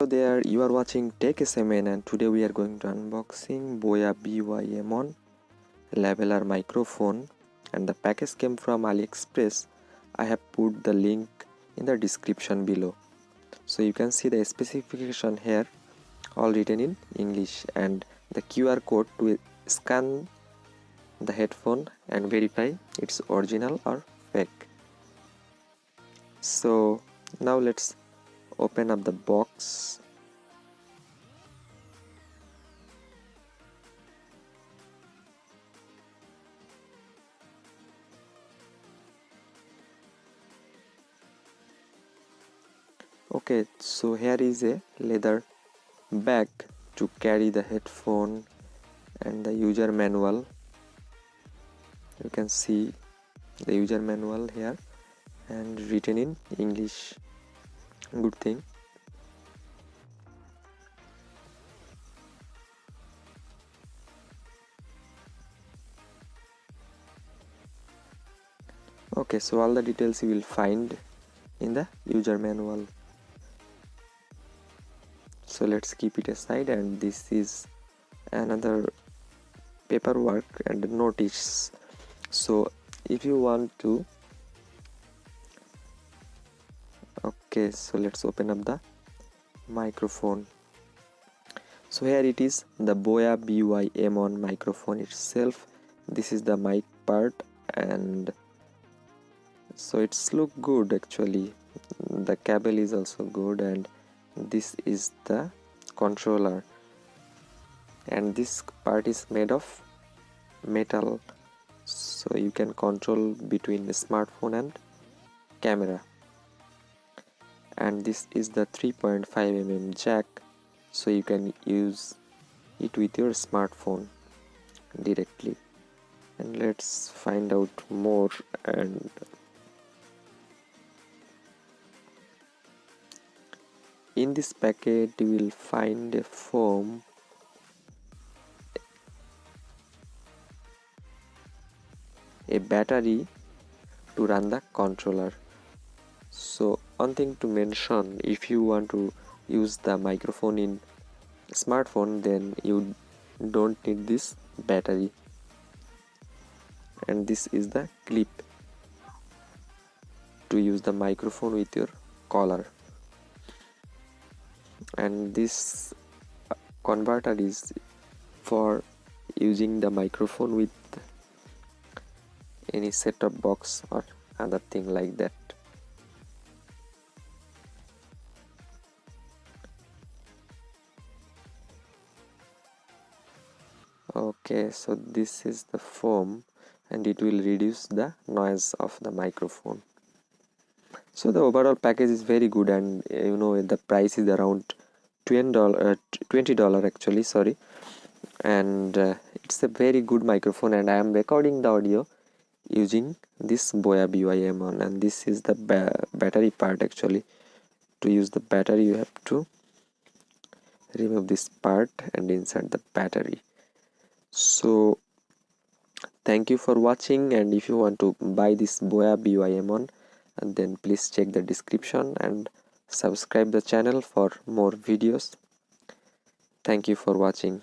there, you are watching Tech SMN, and today we are going to unboxing Boya By-M1 Lapel microphone, and the package came from AliExpress. I have put the link in the description below, so you can see the specification here all written in English and the QR code to scan the headphone and verify it's original or fake. So now let's open up the box. Okay, so here is a leather bag to carry the headphone and the user manual. You can see the user manual here and written in English. Good thing. Okay, so all the details you will find in the user manual. So let's keep it aside, and this is another paperwork and notice. So if you want to, okay, so let's open up the microphone. So here it is, the Boya By-M1 microphone itself. This is the mic part, and so it's look good actually. The cable is also good, and this is the controller, and this part is made of metal, so you can control between the smartphone and camera. And this is the 3.5 mm jack, so you can use it with your smartphone directly. And let's find out more. And in this packet you will find a foam, a battery to run the controller. So one thing to mention, if you want to use the microphone in smartphone, then you don't need this battery. And this is the clip to use the microphone with your collar, and this converter is for using the microphone with any set-top box or other thing like that. Okay, so this is the foam, and it will reduce the noise of the microphone. So the overall package is very good, and the price is around $20 actually, sorry. And it's a very good microphone, and I am recording the audio using this Boya By-M1. And this is the battery part. Actually, to use the battery you have to remove this part and insert the battery. So thank you for watching, and if you want to buy this Boya By-M1, and then please check the description and subscribe the channel for more videos. Thank you for watching.